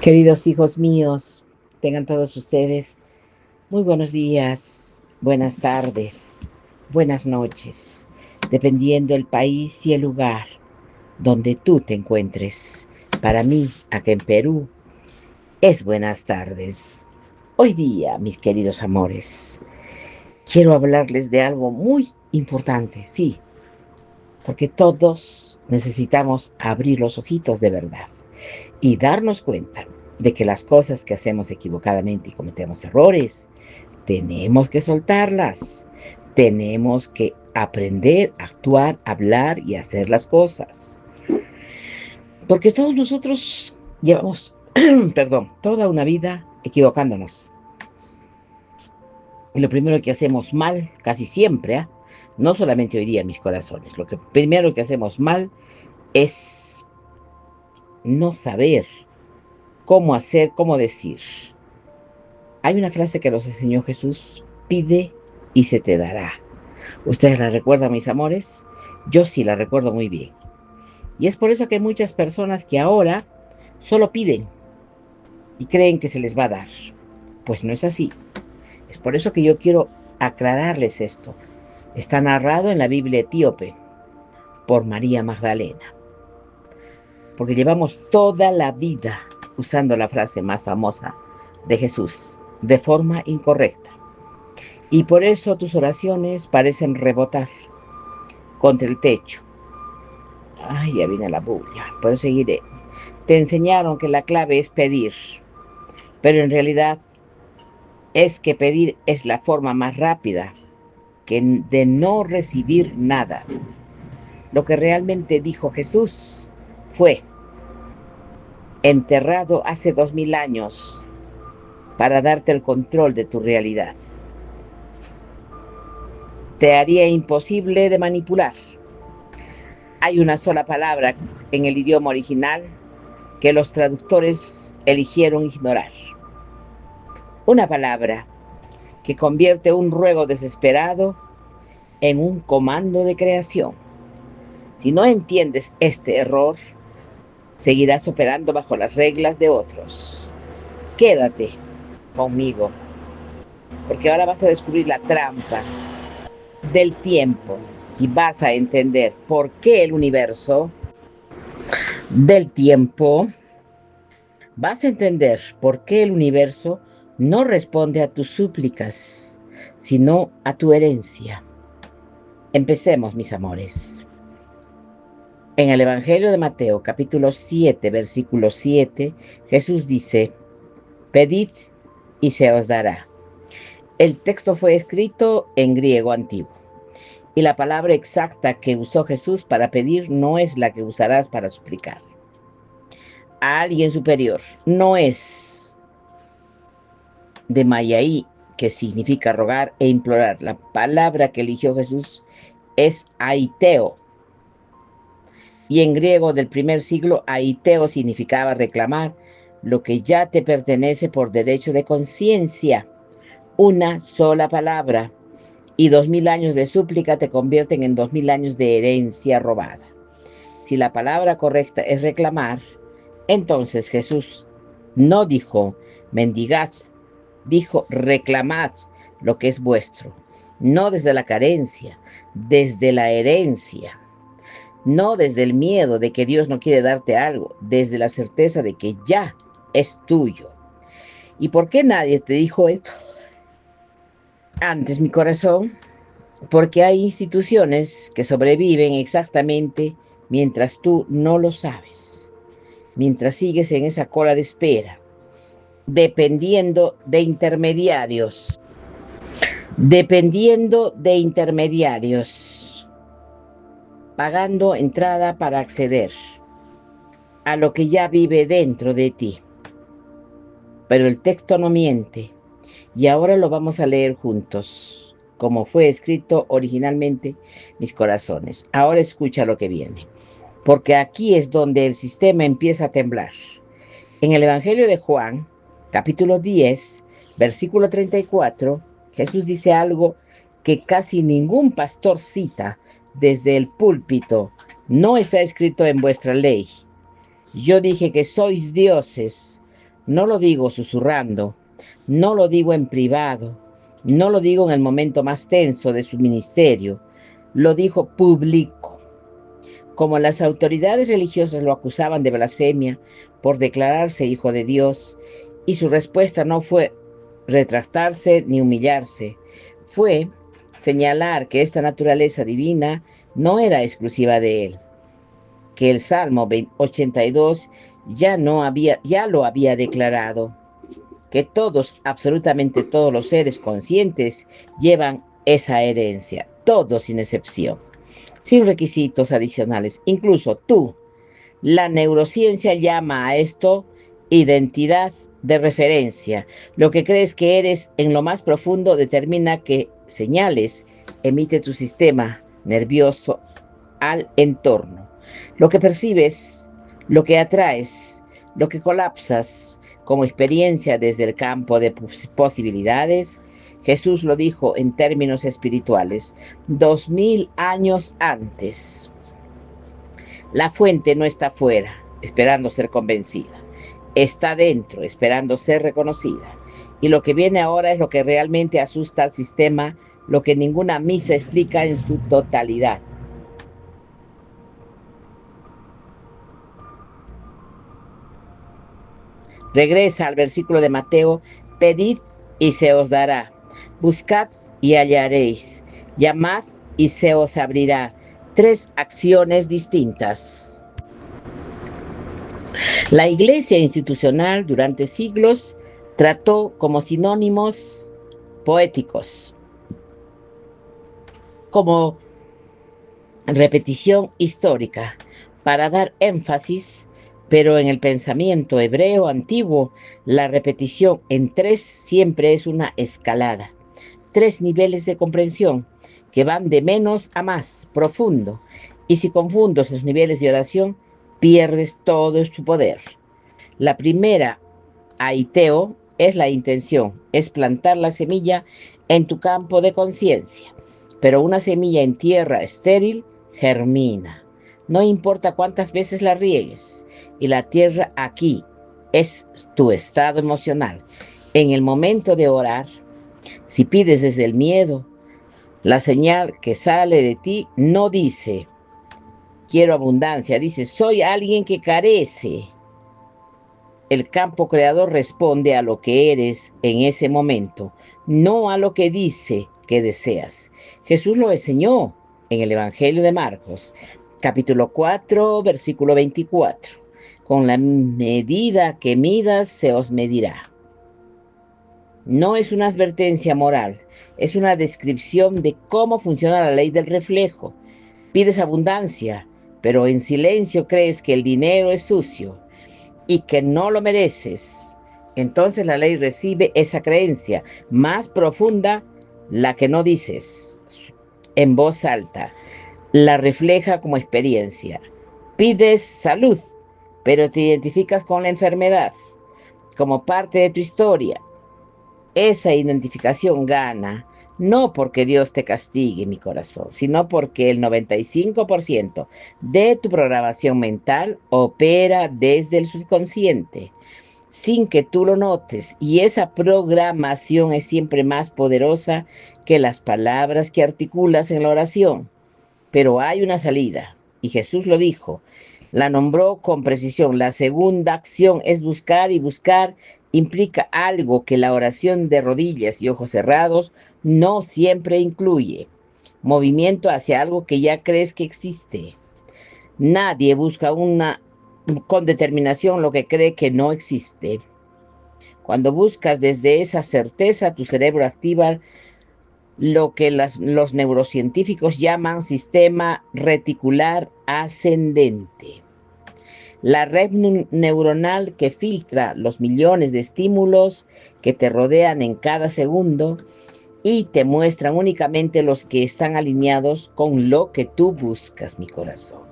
Queridos hijos míos, tengan todos ustedes muy buenos días, buenas tardes, buenas noches, dependiendo el país y el lugar donde tú te encuentres. Para mí, acá en Perú, es buenas tardes. Hoy día, mis queridos amores, quiero hablarles de algo muy importante, sí, porque todos necesitamos abrir los ojitos de verdad y darnos cuenta de que las cosas que hacemos equivocadamente y cometemos errores, tenemos que soltarlas. Tenemos que aprender a actuar, hablar y hacer las cosas. Porque todos nosotros llevamos, perdón, toda una vida equivocándonos. Y lo primero que hacemos mal, casi siempre, no solamente hoy día, mis corazones, lo que primero que hacemos mal es no saber cómo hacer, cómo decir. Hay una frase que nos enseñó Jesús: pide y se te dará. ¿Ustedes la recuerdan, mis amores? Yo sí la recuerdo muy bien. Y es por eso que hay muchas personas que ahora solo piden y creen que se les va a dar. Pues no es así. Es por eso que yo quiero aclararles esto. Está narrado en la Biblia etíope por María Magdalena. Porque llevamos toda la vida usando la frase más famosa de Jesús de forma incorrecta. Y por eso tus oraciones parecen rebotar contra el techo. Ay, ya viene la bulla, pero seguiré. Te enseñaron que la clave es pedir, pero en realidad es que pedir es la forma más rápida de no recibir nada. Lo que realmente dijo Jesús fue enterrado hace 2000 años para darte el control de tu realidad. Te haría imposible de manipular. Hay una sola palabra en el idioma original que los traductores eligieron ignorar. Una palabra que convierte un ruego desesperado en un comando de creación. Si no entiendes este error, seguirás operando bajo las reglas de otros. Quédate conmigo, porque ahora vas a descubrir la trampa del tiempo y vas a entender por qué el universo del tiempo, vas a entender por qué el universo no responde a tus súplicas, sino a tu herencia. Empecemos, mis amores. En el Evangelio de Mateo, capítulo 7, versículo 7, Jesús dice: pedid y se os dará. El texto fue escrito en griego antiguo, y la palabra exacta que usó Jesús para pedir no es la que usarás para suplicar a alguien superior. No es de Mayaí, que significa rogar e implorar. La palabra que eligió Jesús es aiteo. Y en griego del primer siglo, aiteo significaba reclamar lo que ya te pertenece por derecho de conciencia. Una sola palabra. Y 2000 años de súplica te convierten en 2000 años de herencia robada. Si la palabra correcta es reclamar, entonces Jesús no dijo mendigad, dijo reclamad lo que es vuestro. No desde la carencia, desde la herencia. No desde el miedo de que Dios no quiere darte algo, desde la certeza de que ya es tuyo. ¿Y por qué nadie te dijo esto antes, mi corazón? Porque hay instituciones que sobreviven exactamente mientras tú no lo sabes, mientras sigues en esa cola de espera, dependiendo de intermediarios, pagando entrada para acceder a lo que ya vive dentro de ti. Pero el texto no miente, y ahora lo vamos a leer juntos, como fue escrito originalmente, mis corazones. Ahora escucha lo que viene, porque aquí es donde el sistema empieza a temblar. En el Evangelio de Juan, capítulo 10, versículo 34, Jesús dice algo que casi ningún pastor cita desde el púlpito. No está escrito en vuestra ley. Yo dije que sois dioses. No lo digo susurrando, no lo digo en privado, no lo digo en el momento más tenso de su ministerio, lo dijo público. Como las autoridades religiosas lo acusaban de blasfemia por declararse hijo de Dios, y su respuesta no fue retractarse ni humillarse, fue señalar que esta naturaleza divina no era exclusiva de él, que el Salmo 82 ya lo había declarado, que todos, absolutamente todos los seres conscientes llevan esa herencia, todos sin excepción, sin requisitos adicionales, incluso tú. La neurociencia llama a esto identidad de referencia. Lo que crees que eres en lo más profundo determina qué señales emite tu sistema nervioso al entorno. Lo que percibes, lo que atraes, lo que colapsas como experiencia desde el campo de posibilidades. Jesús lo dijo en términos espirituales 2000 años antes. La fuente no está fuera, esperando ser convencida. Está dentro, esperando ser reconocida. Y lo que viene ahora es lo que realmente asusta al sistema, lo que ninguna misa explica en su totalidad. Regresa al versículo de Mateo: pedid y se os dará, buscad y hallaréis, llamad y se os abrirá. 3 acciones distintas. La iglesia institucional durante siglos trató como sinónimos poéticos, como repetición histórica, para dar énfasis, pero en el pensamiento hebreo antiguo, la repetición en 3 siempre es una escalada. 3 niveles de comprensión que van de menos a más profundo. Y si confundes los niveles de oración, pierdes todo su poder. La primera, aiteo, es la intención, es plantar la semilla en tu campo de conciencia. Pero una semilla en tierra estéril germina. No importa cuántas veces la riegues. Y la tierra aquí es tu estado emocional. En el momento de orar, si pides desde el miedo, la señal que sale de ti no dice quiero abundancia, dice soy alguien que carece. El campo creador responde a lo que eres en ese momento, no a lo que dice que deseas. Jesús lo enseñó en el Evangelio de Marcos, capítulo 4, versículo 24. Con la medida que midas se os medirá. No es una advertencia moral, es una descripción de cómo funciona la ley del reflejo. Pides abundancia, pero en silencio crees que el dinero es sucio y que no lo mereces. Entonces la ley recibe esa creencia más profunda, la que no dices en voz alta, la refleja como experiencia. Pides salud, pero te identificas con la enfermedad como parte de tu historia. Esa identificación gana, no porque Dios te castigue, mi corazón, sino porque el 95% de tu programación mental opera desde el subconsciente, sin que tú lo notes, y esa programación es siempre más poderosa que las palabras que articulas en la oración. Pero hay una salida, y Jesús lo dijo, la nombró con precisión. La segunda acción es buscar, y buscar implica algo que la oración de rodillas y ojos cerrados no siempre incluye. Movimiento hacia algo que ya crees que existe. Nadie busca con determinación lo que cree que no existe. Cuando buscas desde esa certeza, tu cerebro activa lo que los neurocientíficos llaman sistema reticular ascendente. La red neuronal que filtra los millones de estímulos que te rodean en cada segundo y te muestran únicamente los que están alineados con lo que tú buscas, mi corazón.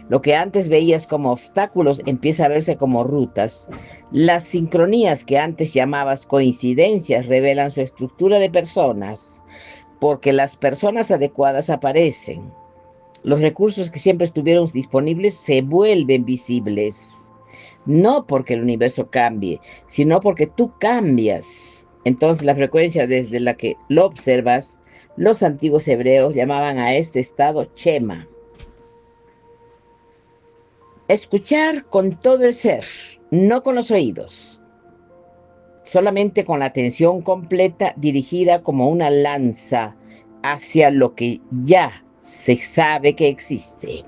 Lo que antes veías como obstáculos empieza a verse como rutas. Las sincronías que antes llamabas coincidencias revelan su estructura de personas, porque las personas adecuadas aparecen. Los recursos que siempre estuvieron disponibles se vuelven visibles. no porque el universo cambie, sino porque tú cambias. Entonces la frecuencia desde la que lo observas, los antiguos hebreos llamaban a este estado Chema. Escuchar con todo el ser, no con los oídos, solamente con la atención completa dirigida como una lanza hacia lo que ya se sabe que existe.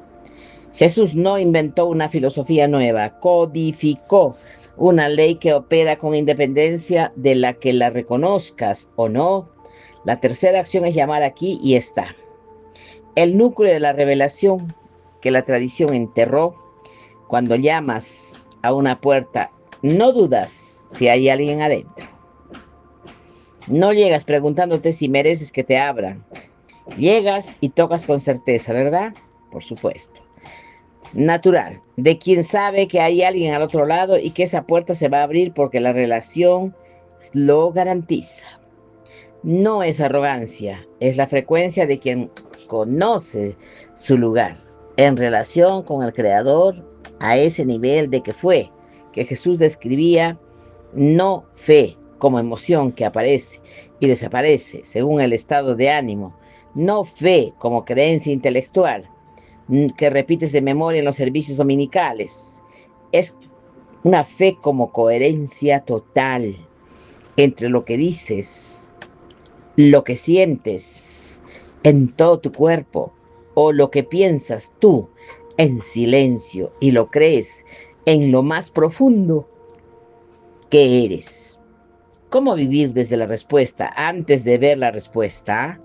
Jesús no inventó una filosofía nueva, codificó una ley que opera con independencia de la que la reconozcas o no. La tercera acción es llamar aquí y está. El núcleo de la revelación que la tradición enterró, cuando llamas a una puerta, no dudas si hay alguien adentro. No llegas preguntándote si mereces que te abran. Llegas y tocas con certeza, ¿verdad? Por supuesto. Natural, de quien sabe que hay alguien al otro lado y que esa puerta se va a abrir porque la relación lo garantiza. No es arrogancia, es la frecuencia de quien conoce su lugar en relación con el Creador a ese nivel de que fue, que Jesús describía, no fe como emoción que aparece y desaparece según el estado de ánimo, no fe como creencia intelectual que repites de memoria en los servicios dominicales. Es una fe como coherencia total entre lo que dices, lo que sientes en todo tu cuerpo o lo que piensas tú en silencio y lo crees en lo más profundo que eres. ¿Cómo vivir desde la respuesta antes de ver la respuesta?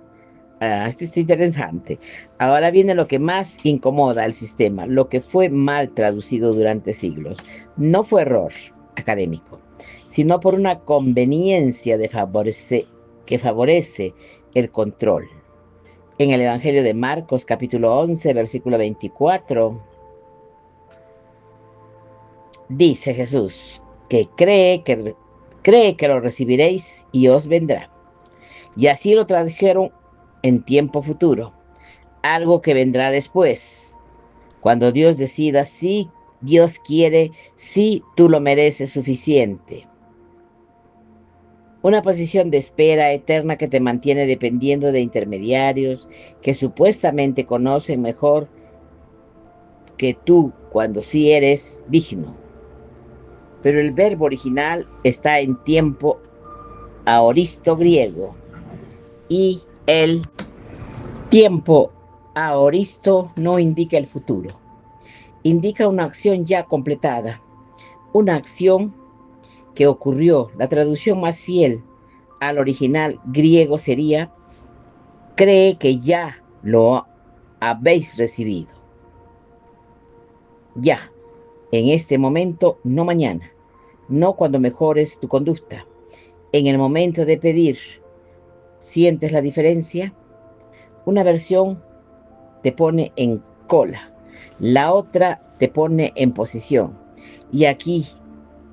Esto está interesante. Ahora viene lo que más incomoda al sistema, lo que fue mal traducido durante siglos. No fue error académico, sino por una conveniencia que favorece el control. En el Evangelio de Marcos, capítulo 11, versículo 24, dice Jesús que cree que lo recibiréis y os vendrá. Y así lo tradujeron en tiempo futuro, algo que vendrá después, cuando Dios decida si Dios quiere, si tú lo mereces suficiente. Una posición de espera eterna que te mantiene dependiendo de intermediarios que supuestamente conocen mejor que tú cuando sí eres digno. Pero el verbo original está en tiempo aoristo griego y el tiempo aoristo no indica el futuro, indica una acción ya completada, una acción que ocurrió. La traducción más fiel al original griego sería: cree que ya lo habéis recibido. Ya, en este momento, no mañana, no cuando mejores tu conducta. En el momento de pedir, ¿sientes la diferencia? Una versión te pone en cola, la otra te pone en posición. Y aquí,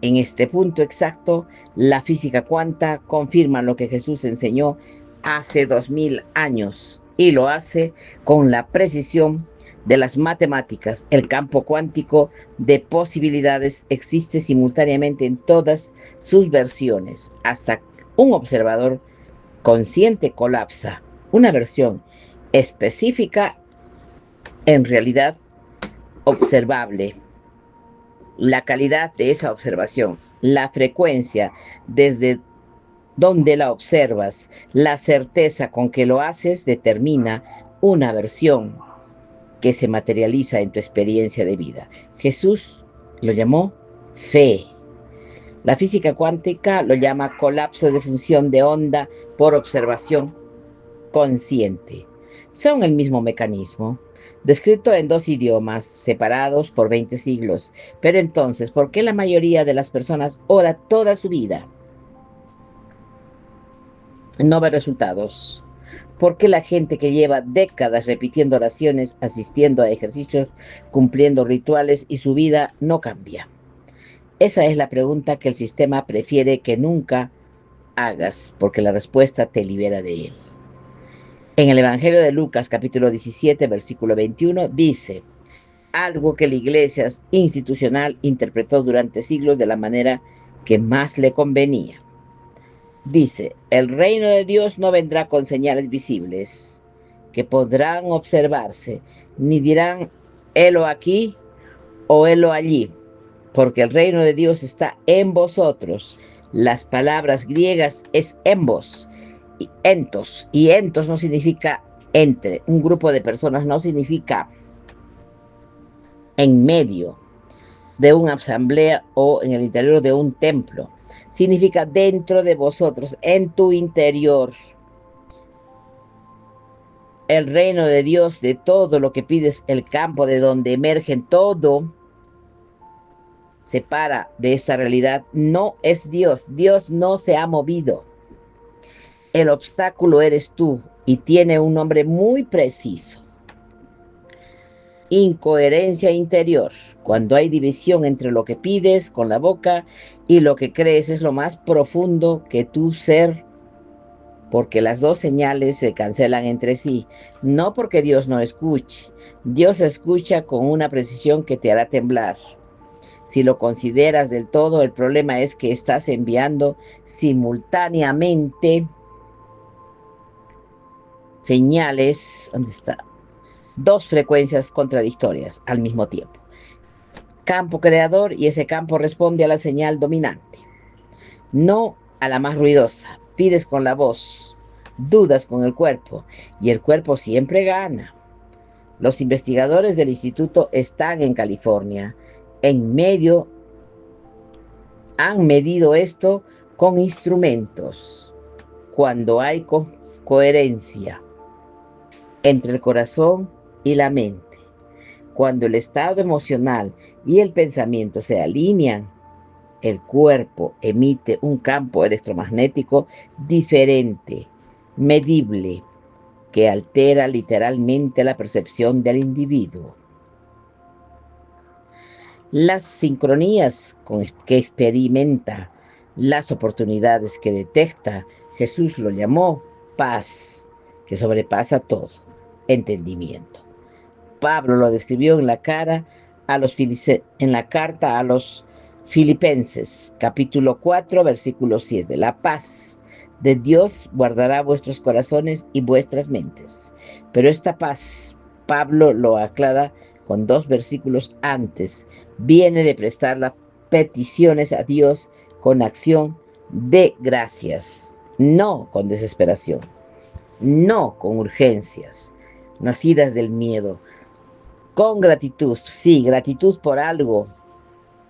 en este punto exacto, la física cuántica confirma lo que Jesús enseñó hace 2000 años y lo hace con la precisión de las matemáticas. El campo cuántico de posibilidades existe simultáneamente en todas sus versiones. Hasta un observador consciente colapsa una versión específica en realidad observable. La calidad de esa observación, la frecuencia desde donde la observas, la certeza con que lo haces determina una versión que se materializa en tu experiencia de vida. Jesús lo llamó fe. La física cuántica lo llama colapso de función de onda por observación consciente. Son el mismo mecanismo, descrito en dos idiomas, separados por 20 siglos. Pero entonces, ¿por qué la mayoría de las personas ora toda su vida? No ve resultados. ¿Por qué la gente que lleva décadas repitiendo oraciones, asistiendo a ejercicios, cumpliendo rituales y su vida no cambia? Esa es la pregunta que el sistema prefiere que nunca hagas, porque la respuesta te libera de él. En el Evangelio de Lucas, capítulo 17, versículo 21, dice: algo que la iglesia institucional interpretó durante siglos de la manera que más le convenía. Dice, el reino de Dios no vendrá con señales visibles que podrán observarse, ni dirán, helo aquí o helo allí, porque el reino de Dios está en vosotros. Las palabras griegas es envos y entos no significa entre, un grupo de personas no significa en medio de una asamblea o en el interior de un templo. Significa dentro de vosotros, en tu interior. El reino de Dios, de todo lo que pides, el campo de donde emergen todo, se para de esta realidad. No es Dios. Dios no se ha movido. El obstáculo eres tú y tiene un nombre muy preciso. Incoherencia interior. Cuando hay división entre lo que pides con la boca y lo que crees es lo más profundo que tu ser, porque las dos señales se cancelan entre sí. No porque Dios no escuche. Dios escucha con una precisión que te hará temblar. Si lo consideras del todo, el problema es que estás enviando simultáneamente señales, ¿dónde está? Dos frecuencias contradictorias al mismo tiempo. Campo creador, y ese campo responde a la señal dominante, no a la más ruidosa. Pides con la voz, dudas con el cuerpo, y el cuerpo siempre gana. Los investigadores del instituto están en California. Han medido esto con instrumentos. Cuando hay coherencia entre el corazón y la mente, cuando el estado emocional y el pensamiento se alinean, el cuerpo emite un campo electromagnético diferente, medible, que altera literalmente la percepción del individuo. Las sincronías que experimenta, las oportunidades que detecta, Jesús lo llamó paz, que sobrepasa todo entendimiento. Pablo lo describió en la carta a los Filipenses, capítulo 4, versículo 7. La paz de Dios guardará vuestros corazones y vuestras mentes. Pero esta paz, Pablo lo aclara con 2 versículos antes, viene de prestar las peticiones a Dios con acción de gracias, no con desesperación, no con urgencias nacidas del miedo, con gratitud, sí, gratitud por algo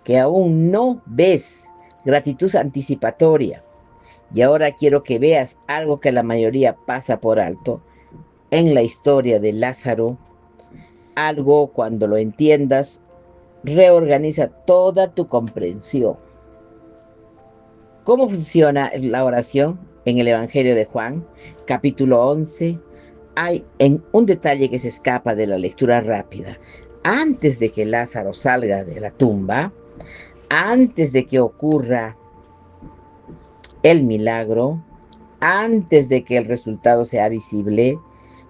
que aún no ves, gratitud anticipatoria. Y ahora quiero que veas algo que la mayoría pasa por alto en la historia de Lázaro. Algo, cuando lo entiendas, reorganiza toda tu comprensión. ¿Cómo funciona la oración en el Evangelio de Juan, capítulo 11? Hay un detalle que se escapa de la lectura rápida. Antes de que Lázaro salga de la tumba, antes de que ocurra el milagro, antes de que el resultado sea visible,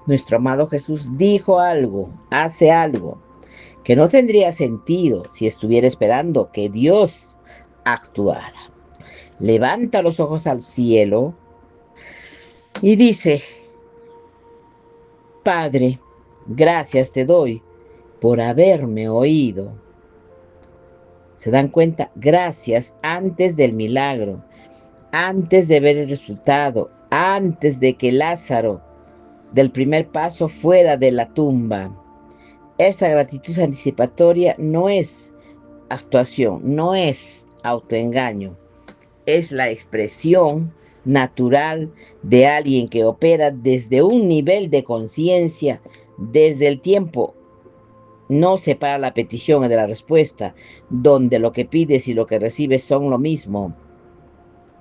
nuestro amado Jesús dijo algo, hace algo, que no tendría sentido si estuviera esperando que Dios actuara. Levanta los ojos al cielo y dice: Padre, gracias te doy por haberme oído. ¿Se dan cuenta? Gracias antes del milagro, antes de ver el resultado, antes de que Lázaro del primer paso fuera de la tumba. Esa gratitud anticipatoria no es actuación, no es autoengaño, es la expresión natural de alguien que opera desde un nivel de conciencia, desde el tiempo. No separa la petición de la respuesta, donde lo que pides y lo que recibes son lo mismo.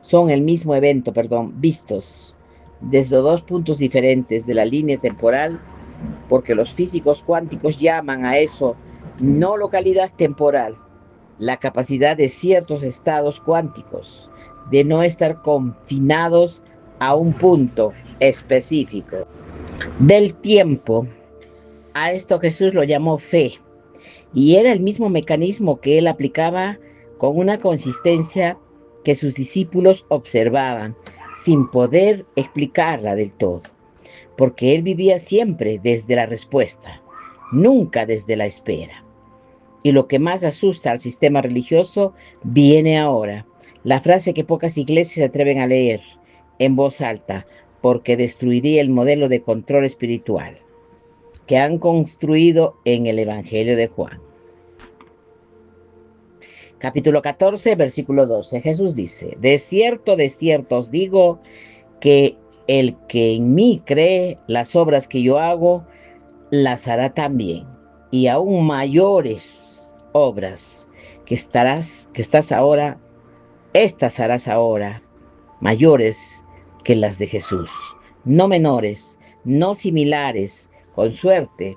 Son el mismo evento, vistos desde 2 puntos diferentes de la línea temporal, porque los físicos cuánticos llaman a eso no localidad temporal, la capacidad de ciertos estados cuánticos de no estar confinados a un punto específico del tiempo. A esto Jesús lo llamó fe. Y era el mismo mecanismo que él aplicaba con una consistencia que sus discípulos observaban, sin poder explicarla del todo, porque él vivía siempre desde la respuesta, nunca desde la espera. Y lo que más asusta al sistema religioso viene ahora, la frase que pocas iglesias se atreven a leer en voz alta, porque destruiría el modelo de control espiritual que han construido en el Evangelio de Juan. Capítulo 14, versículo 12. Jesús dice: de cierto os digo que el que en mí cree, las obras que yo hago, las hará también, y aún mayores obras que estás ahora, estas harás ahora, mayores que las de Jesús, no menores, no similares, con suerte.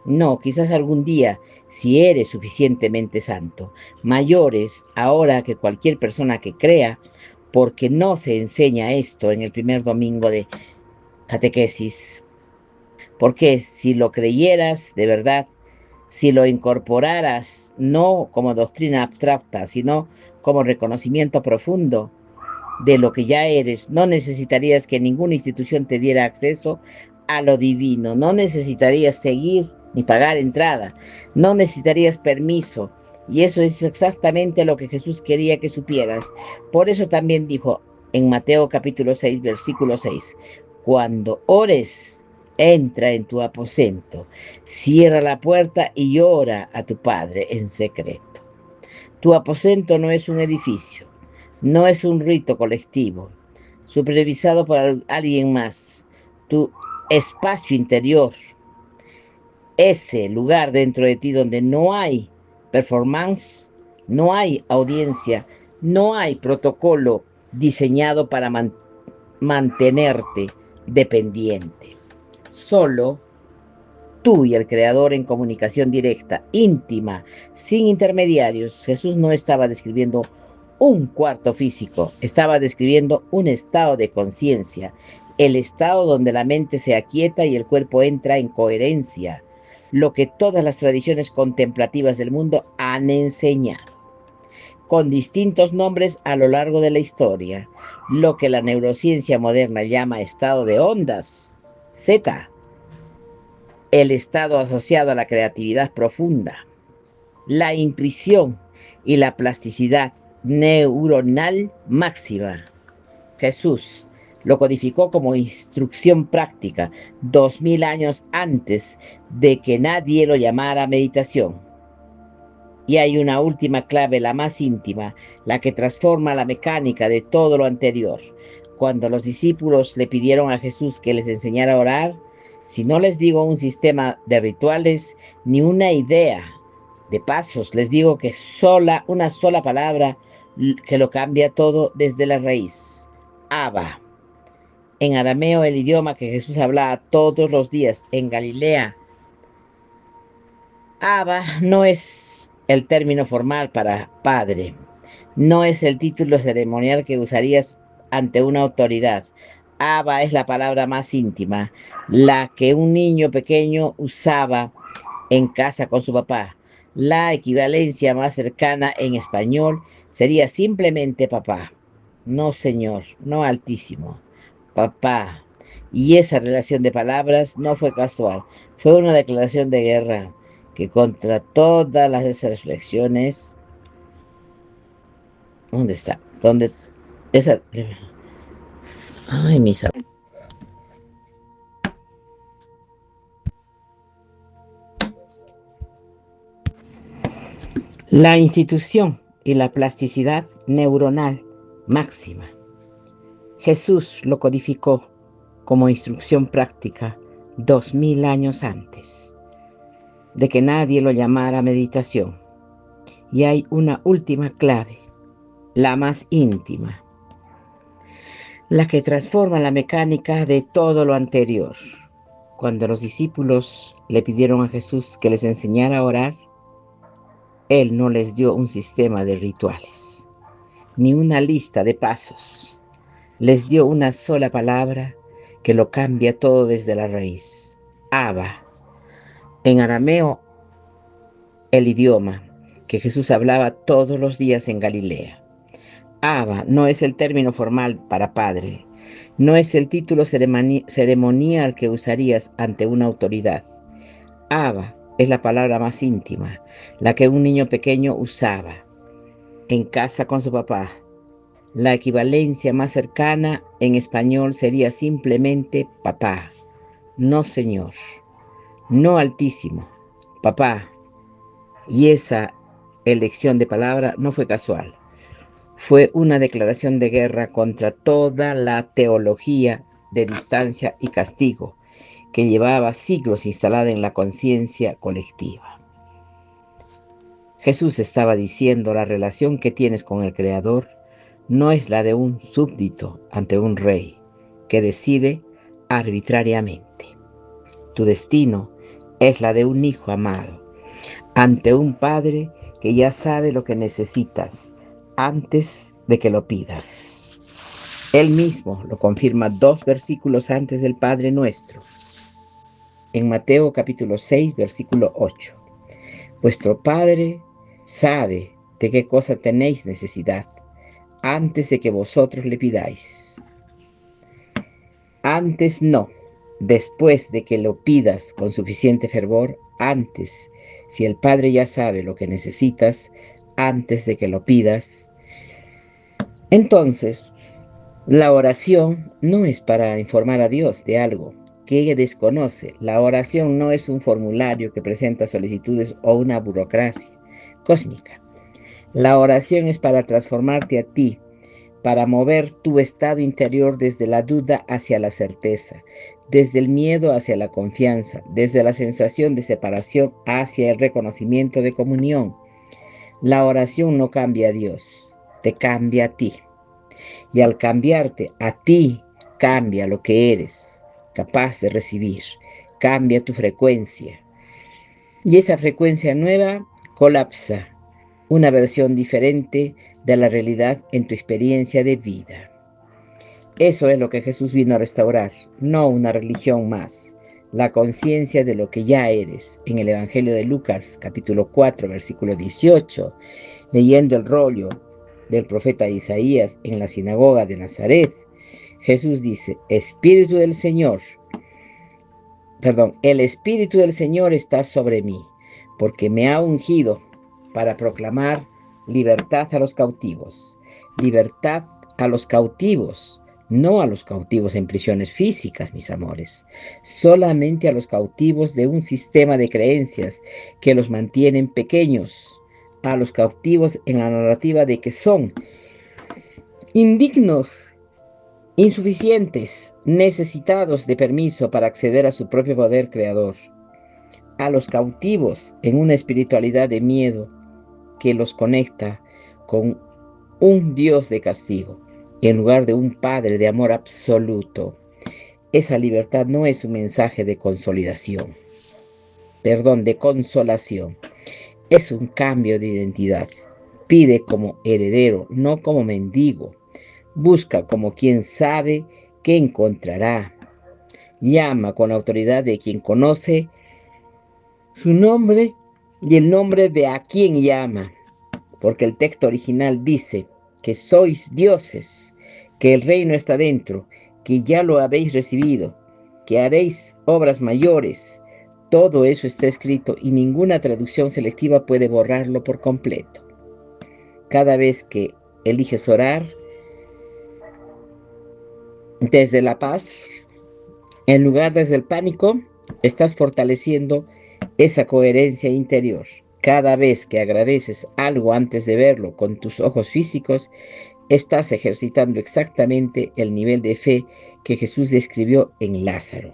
No, quizás algún día, si eres suficientemente santo, mayores ahora que cualquier persona que crea, porque no se enseña esto en el primer domingo de catequesis. Porque si lo creyeras de verdad, si lo incorporaras no como doctrina abstracta, sino como reconocimiento profundo de lo que ya eres, no necesitarías que ninguna institución te diera acceso a lo divino, no necesitarías seguir ni pagar entrada, no necesitarías permiso. Y eso es exactamente lo que Jesús quería que supieras. Por eso también dijo en Mateo capítulo 6, versículo 6, cuando ores, entra en tu aposento, cierra la puerta y ora a tu Padre en secreto. Tu aposento no es un edificio, no es un rito colectivo, supervisado por alguien más. Tu espacio interior, ese lugar dentro de ti donde no hay performance, no hay audiencia, no hay protocolo diseñado para mantenerte dependiente. Solo tú y el Creador en comunicación directa, íntima, sin intermediarios. Jesús no estaba describiendo un cuarto físico, estaba describiendo un estado de conciencia, el estado donde la mente se aquieta y el cuerpo entra en coherencia, lo que todas las tradiciones contemplativas del mundo han enseñado, con distintos nombres a lo largo de la historia, lo que la neurociencia moderna llama estado de ondas, Z, el estado asociado a la creatividad profunda, la intuición y la plasticidad neuronal máxima. Jesús lo codificó como instrucción práctica 2000 años antes de que nadie lo llamara meditación. Y hay una última clave, la más íntima, la que transforma la mecánica de todo lo anterior. Cuando los discípulos le pidieron a Jesús que les enseñara a orar, si no les digo un sistema de rituales ni una idea de pasos, les digo que una sola palabra que lo cambia todo desde la raíz. Abba. En arameo, el idioma que Jesús hablaba todos los días en Galilea, Abba no es el término formal para padre, no es el título ceremonial que usarías ante una autoridad. Abba es la palabra más íntima, la que un niño pequeño usaba en casa con su papá. La equivalencia más cercana en español sería simplemente papá. No señor, no altísimo, papá. Y esa relación de palabras no fue casual, fue una declaración de guerra que contra todas esas reflexiones, ¿dónde está? ¿Dónde esa? Ay, misa. La institución y la plasticidad neuronal máxima. Jesús lo codificó como instrucción práctica 2000 años antes de que nadie lo llamara meditación. Y hay una última clave, la más íntima, la que transforma la mecánica de todo lo anterior. Cuando los discípulos le pidieron a Jesús que les enseñara a orar, Él no les dio un sistema de rituales, ni una lista de pasos. Les dio una sola palabra que lo cambia todo desde la raíz. Abba. En arameo, el idioma que Jesús hablaba todos los días en Galilea. Abba no es el término formal para padre, no es el título ceremonial que usarías ante una autoridad. Abba es la palabra más íntima, la que un niño pequeño usaba en casa con su papá. La equivalencia más cercana en español sería simplemente papá, no señor, no altísimo, papá. Y esa elección de palabra no fue casual. Fue una declaración de guerra contra toda la teología de distancia y castigo que llevaba siglos instalada en la conciencia colectiva. Jesús estaba diciendo: la relación que tienes con el Creador no es la de un súbdito ante un rey que decide arbitrariamente. Tu destino es la de un hijo amado ante un padre que ya sabe lo que necesitas antes de que lo pidas. Él mismo lo confirma 2 versículos antes del Padre Nuestro. En Mateo capítulo 6, versículo 8. Vuestro Padre sabe de qué cosa tenéis necesidad antes de que vosotros le pidáis. Antes no, después de que lo pidas con suficiente fervor, antes, si el Padre ya sabe lo que necesitas antes de que lo pidas. Entonces, la oración no es para informar a Dios de algo que ella desconoce. La oración no es un formulario que presenta solicitudes o una burocracia cósmica. La oración es para transformarte a ti, para mover tu estado interior desde la duda hacia la certeza, desde el miedo hacia la confianza, desde la sensación de separación hacia el reconocimiento de comunión. La oración no cambia a Dios, te cambia a ti. Y al cambiarte a ti, cambia lo que eres capaz de recibir, cambia tu frecuencia. Y esa frecuencia nueva colapsa una versión diferente de la realidad en tu experiencia de vida. Eso es lo que Jesús vino a restaurar, no una religión más, la conciencia de lo que ya eres. En el Evangelio de Lucas, capítulo 4, versículo 18, leyendo el rollo del profeta Isaías en la sinagoga de Nazaret, Jesús dice: el Espíritu del Señor está sobre mí, porque me ha ungido para proclamar libertad a los cautivos. Libertad a los cautivos, no a los cautivos en prisiones físicas, mis amores, solamente a los cautivos de un sistema de creencias que los mantienen pequeños, a los cautivos en la narrativa de que son indignos, insuficientes, necesitados de permiso para acceder a su propio poder creador, a los cautivos en una espiritualidad de miedo que los conecta con un Dios de castigo en lugar de un Padre de amor absoluto. Esa libertad no es un mensaje de consolación, es un cambio de identidad. Pide como heredero, no como mendigo. Busca como quien sabe que encontrará. Llama con la autoridad de quien conoce su nombre y el nombre de a quien llama, porque el texto original dice que sois dioses, que el reino está dentro, que ya lo habéis recibido, que haréis obras mayores. Todo eso está escrito y ninguna traducción selectiva puede borrarlo por completo. Cada vez que eliges orar desde la paz, en lugar desde el pánico, estás fortaleciendo esa coherencia interior. Cada vez que agradeces algo antes de verlo con tus ojos físicos, estás ejercitando exactamente el nivel de fe que Jesús describió en Lázaro.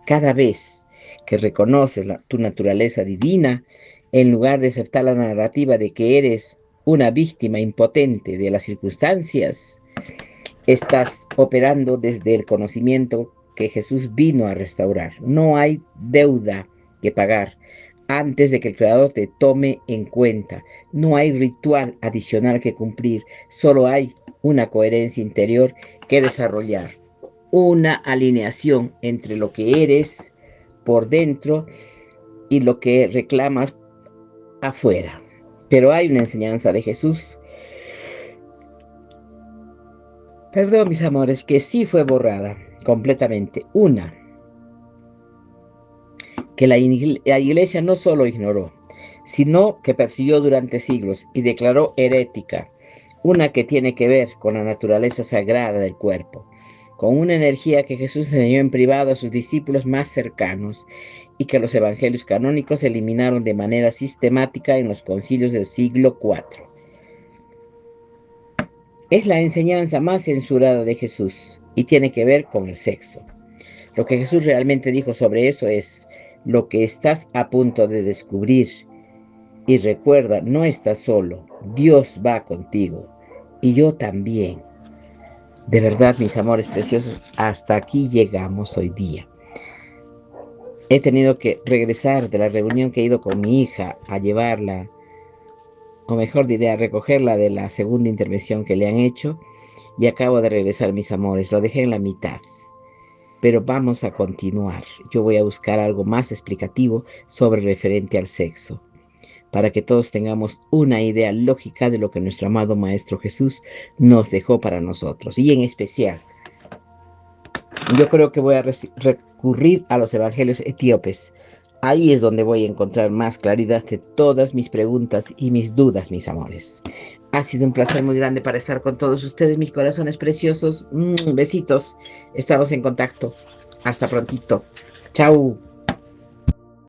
Cada vez que reconoces tu naturaleza divina, en lugar de aceptar la narrativa de que eres una víctima impotente de las circunstancias, estás operando desde el conocimiento que Jesús vino a restaurar. No hay deuda que pagar antes de que el Creador te tome en cuenta. No hay ritual adicional que cumplir. Solo hay una coherencia interior que desarrollar. Una alineación entre lo que eres por dentro y lo que reclamas afuera. Pero hay una enseñanza de Jesús, perdón mis amores, que sí fue borrada completamente. Una, que la iglesia no solo ignoró, sino que persiguió durante siglos y declaró herética. Una que tiene que ver con la naturaleza sagrada del cuerpo, con una energía que Jesús enseñó en privado a sus discípulos más cercanos y que los evangelios canónicos eliminaron de manera sistemática en los concilios del siglo IV. Es la enseñanza más censurada de Jesús y tiene que ver con el sexo. Lo que Jesús realmente dijo sobre eso es: lo que estás a punto de descubrir. Y recuerda, no estás solo, Dios va contigo y yo también. De verdad, mis amores preciosos, hasta aquí llegamos hoy día. He tenido que regresar de la reunión que he ido con mi hija a llevarla, o mejor diré, a recogerla de la segunda intervención que le han hecho, y acabo de regresar, mis amores. Lo dejé en la mitad, pero vamos a continuar. Yo voy a buscar algo más explicativo sobre referente al sexo, para que todos tengamos una idea lógica de lo que nuestro amado Maestro Jesús nos dejó para nosotros. Y en especial, yo creo que voy a recurrir a los evangelios etíopes. Ahí es donde voy a encontrar más claridad de todas mis preguntas y mis dudas, mis amores. Ha sido un placer muy grande para estar con todos ustedes, mis corazones preciosos. Besitos. Estamos en contacto. Hasta prontito. Chau.